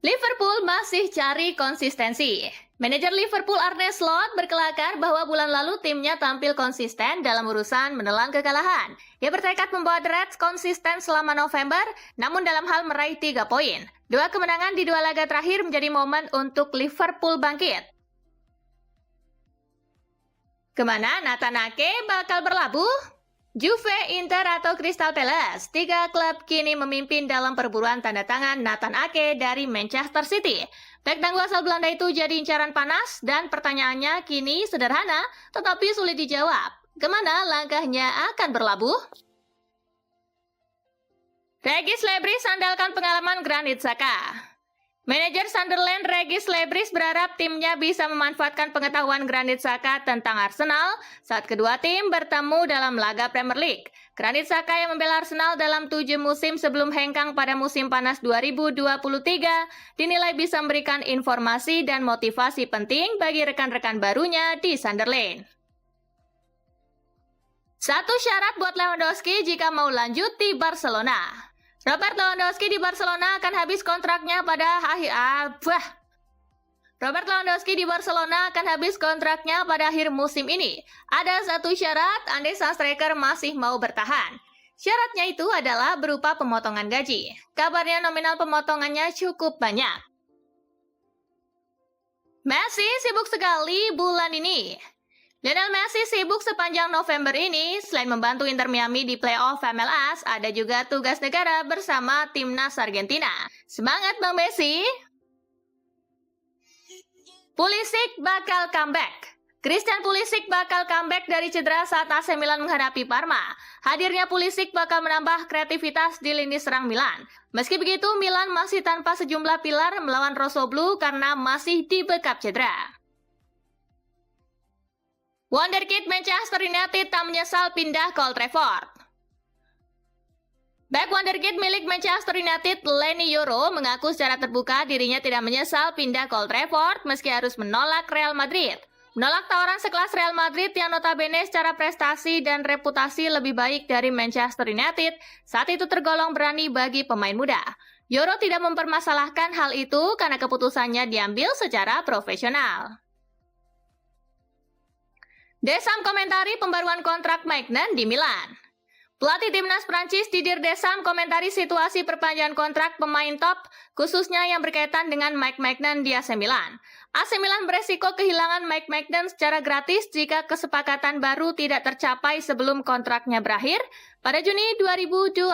Liverpool masih cari konsistensi. Manajer Liverpool Arne Slot berkelakar bahwa bulan lalu timnya tampil konsisten dalam urusan menelan kekalahan. Ia bertekad membawa The Reds konsisten selama November, namun dalam hal meraih 3 poin. 2 kemenangan di 2 laga terakhir menjadi momen untuk Liverpool bangkit. Kemana Nathan Ake bakal berlabuh? Juve, Inter, atau Crystal Palace, 3 klub kini memimpin dalam perburuan tanda tangan Nathan Ake dari Manchester City. Bek tangguh asal Belanda itu jadi incaran panas dan pertanyaannya kini sederhana tetapi sulit dijawab. Kemana langkahnya akan berlabuh? Regis Lebris andalkan pengalaman Granit Xhaka. Manajer Sunderland Regis Lebris berharap timnya bisa memanfaatkan pengetahuan Granit Xhaka tentang Arsenal saat kedua tim bertemu dalam laga Premier League. Granit Xhaka yang membela Arsenal dalam 7 musim sebelum hengkang pada musim panas 2023 dinilai bisa memberikan informasi dan motivasi penting bagi rekan-rekan barunya di Sunderland. Satu syarat buat Lewandowski jika mau lanjut di Barcelona. Robert Lewandowski di Barcelona akan habis kontraknya pada akhir musim ini. Ada satu syarat andai sang striker masih mau bertahan. Syaratnya itu adalah berupa pemotongan gaji. Kabarnya nominal pemotongannya cukup banyak. Messi sibuk sekali bulan ini. Lionel Messi sibuk sepanjang November ini. Selain membantu Inter Miami di playoff MLS, ada juga tugas negara bersama timnas Argentina. Semangat Bang Messi! Pulisic bakal comeback. Christian Pulisic bakal comeback dari cedera saat AC Milan menghadapi Parma. Hadirnya Pulisic bakal menambah kreativitas di lini serang Milan. Meski begitu, Milan masih tanpa sejumlah pilar melawan Rosso-Blu karena masih dibekap cedera. Wonderkid Manchester United tak menyesal pindah ke Old Trafford. Back wonderkid milik Manchester United, Leny Yoro, mengaku secara terbuka dirinya tidak menyesal pindah ke Old Trafford meski harus menolak Real Madrid. Menolak tawaran sekelas Real Madrid yang notabene secara prestasi dan reputasi lebih baik dari Manchester United, saat itu tergolong berani bagi pemain muda. Yoro tidak mempermasalahkan hal itu karena keputusannya diambil secara profesional. Deschamps komentari pembaruan kontrak Maignan di Milan. Pelatih timnas Prancis Didier Deschamps komentari situasi perpanjangan kontrak pemain top, khususnya yang berkaitan dengan Mike Maignan di AC Milan. AC Milan beresiko kehilangan Mike Maignan secara gratis jika kesepakatan baru tidak tercapai sebelum kontraknya berakhir pada Juni 2026.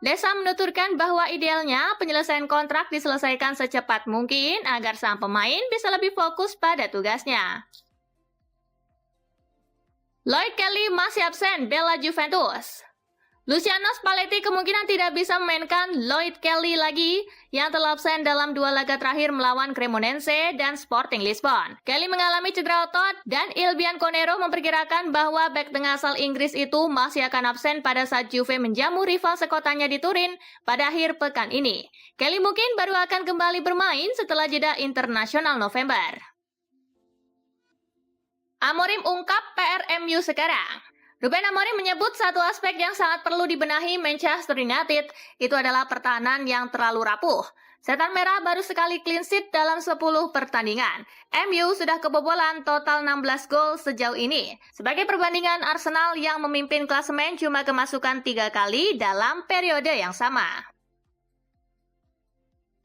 Deschamps menuturkan bahwa idealnya penyelesaian kontrak diselesaikan secepat mungkin agar sang pemain bisa lebih fokus pada tugasnya. Lloyd Kelly masih absen bela Juventus. Luciano Spalletti kemungkinan tidak bisa memainkan Lloyd Kelly lagi yang telah absen dalam 2 laga terakhir melawan Cremonense dan Sporting Lisbon. Kelly mengalami cedera otot dan Ilbian Conero memperkirakan bahwa bek tengah asal Inggris itu masih akan absen pada saat Juve menjamu rival sekotanya di Turin pada akhir pekan ini. Kelly mungkin baru akan kembali bermain setelah jeda internasional November. Amorim ungkap PR MU sekarang. Ruben Amorim menyebut satu aspek yang sangat perlu dibenahi Manchester United, itu adalah pertahanan yang terlalu rapuh. Setan Merah baru sekali clean sheet dalam 10 pertandingan. MU sudah kebobolan total 16 gol sejauh ini. Sebagai perbandingan, Arsenal yang memimpin klasemen cuma kemasukan 3 kali dalam periode yang sama.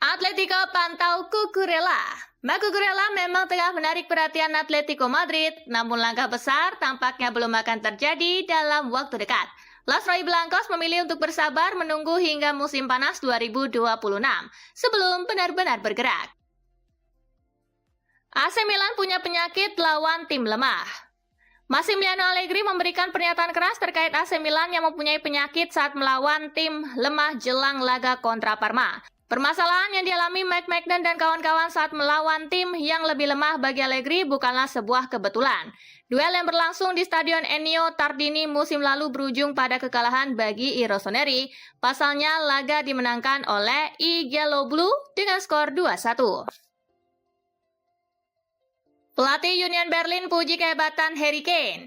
Atletico pantau Cucurella. Cucurella memang tengah menarik perhatian Atletico Madrid, namun langkah besar tampaknya belum akan terjadi dalam waktu dekat. Los Roy Blancos memilih untuk bersabar menunggu hingga musim panas 2026 sebelum benar-benar bergerak. AC Milan punya penyakit lawan tim lemah. Massimiliano Allegri memberikan pernyataan keras terkait AC Milan yang mempunyai penyakit saat melawan tim lemah jelang laga kontra Parma. Permasalahan yang dialami Mike Maignan dan kawan-kawan saat melawan tim yang lebih lemah bagi Allegri bukanlah sebuah kebetulan. Duel yang berlangsung di Stadion Ennio Tardini musim lalu berujung pada kekalahan bagi I Rossoneri. Pasalnya, laga dimenangkan oleh I Gialloblu dengan skor 2-1. Pelatih Union Berlin puji kehebatan Harry Kane.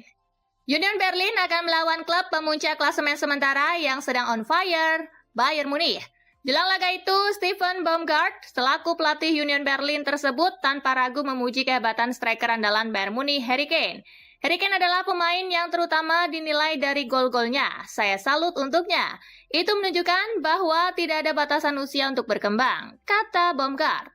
Union Berlin akan melawan klub pemuncak klasemen sementara yang sedang on fire, Bayern Munich. Jelang laga itu, Steven Baumgart selaku pelatih Union Berlin tersebut tanpa ragu memuji kehebatan striker andalan Bayern Munich, Harry Kane. Harry Kane adalah pemain yang terutama dinilai dari gol-golnya. Saya salut untuknya. Itu menunjukkan bahwa tidak ada batasan usia untuk berkembang, kata Baumgart.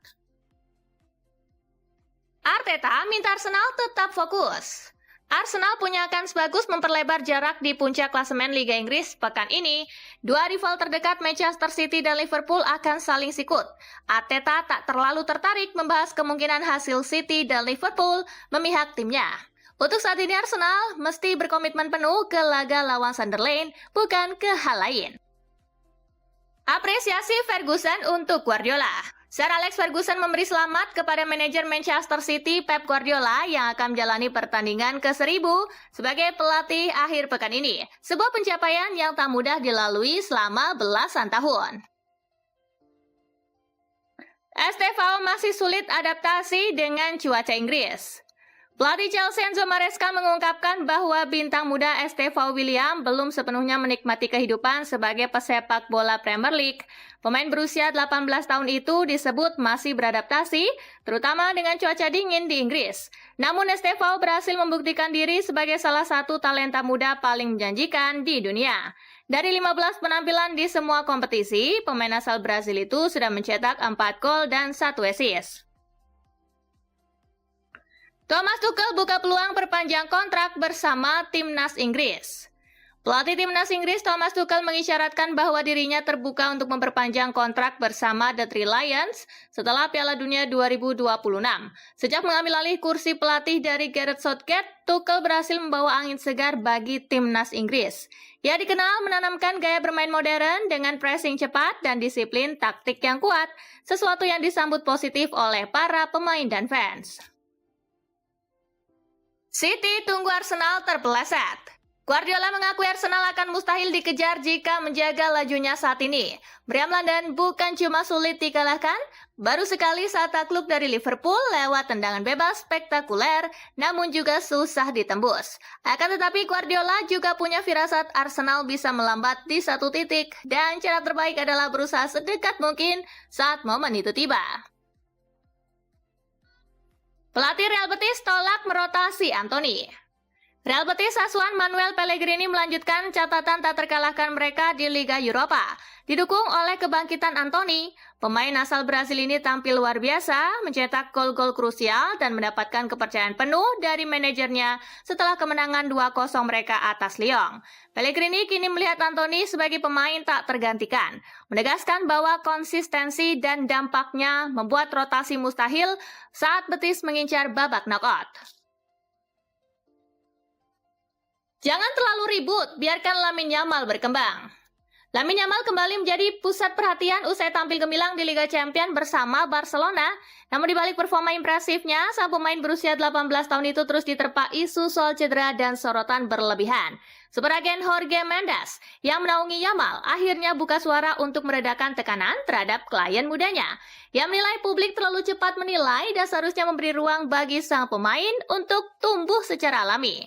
Arteta minta Arsenal tetap fokus. Arsenal punya kans bagus memperlebar jarak di puncak klasemen Liga Inggris pekan ini. Dua rival terdekat Manchester City dan Liverpool akan saling sikut. Arteta tak terlalu tertarik membahas kemungkinan hasil City dan Liverpool memihak timnya. Untuk saat ini Arsenal mesti berkomitmen penuh ke laga lawan Sunderland, bukan ke hal lain. Apresiasi Ferguson untuk Guardiola. Sir Alex Ferguson memberi selamat kepada manajer Manchester City Pep Guardiola yang akan menjalani pertandingan ke-1000 sebagai pelatih akhir pekan ini. Sebuah pencapaian yang tak mudah dilalui selama belasan tahun. Estevao masih sulit adaptasi dengan cuaca Inggris. Pelatih Chelsea Enzo Maresca mengungkapkan bahwa bintang muda Estevao William belum sepenuhnya menikmati kehidupan sebagai pesepak bola Premier League. Pemain berusia 18 tahun itu disebut masih beradaptasi, terutama dengan cuaca dingin di Inggris. Namun Estevao berhasil membuktikan diri sebagai salah satu talenta muda paling menjanjikan di dunia. Dari 15 penampilan di semua kompetisi, pemain asal Brasil itu sudah mencetak 4 gol dan 1 assist. Thomas Tuchel buka peluang perpanjang kontrak bersama timnas Inggris. Pelatih timnas Inggris Thomas Tuchel mengisyaratkan bahwa dirinya terbuka untuk memperpanjang kontrak bersama The Three Lions setelah Piala Dunia 2026. Sejak mengambil alih kursi pelatih dari Gareth Southgate, Tuchel berhasil membawa angin segar bagi timnas Inggris. Ia dikenal menanamkan gaya bermain modern dengan pressing cepat dan disiplin taktik yang kuat, sesuatu yang disambut positif oleh para pemain dan fans. City tunggu Arsenal terpeleset. Guardiola mengakui Arsenal akan mustahil dikejar jika menjaga lajunya saat ini. Meriam London bukan cuma sulit dikalahkan, baru sekali saat takluk dari Liverpool lewat tendangan bebas spektakuler, namun juga susah ditembus. Akan tetapi Guardiola juga punya firasat Arsenal bisa melambat di satu titik, dan cara terbaik adalah berusaha sedekat mungkin saat momen itu tiba. Pelatih Real Betis tolak merotasi Anthony. Real Betis asuhan Manuel Pellegrini melanjutkan catatan tak terkalahkan mereka di Liga Eropa. Didukung oleh kebangkitan Anthony, pemain asal Brasil ini tampil luar biasa, mencetak gol-gol krusial dan mendapatkan kepercayaan penuh dari manajernya setelah kemenangan 2-0 mereka atas Lyon. Pellegrini kini melihat Anthony sebagai pemain tak tergantikan, menegaskan bahwa konsistensi dan dampaknya membuat rotasi mustahil saat Betis mengincar babak knockout. Jangan terlalu ribut, biarkan Lamine Yamal berkembang. Lamine Yamal kembali menjadi pusat perhatian usai tampil gemilang di Liga Champions bersama Barcelona. Namun dibalik performa impresifnya, sang pemain berusia 18 tahun itu terus diterpa isu soal cedera dan sorotan berlebihan. Superagen Jorge Mendes yang menaungi Yamal akhirnya buka suara untuk meredakan tekanan terhadap klien mudanya. Ia menilai publik terlalu cepat menilai dan seharusnya memberi ruang bagi sang pemain untuk tumbuh secara alami.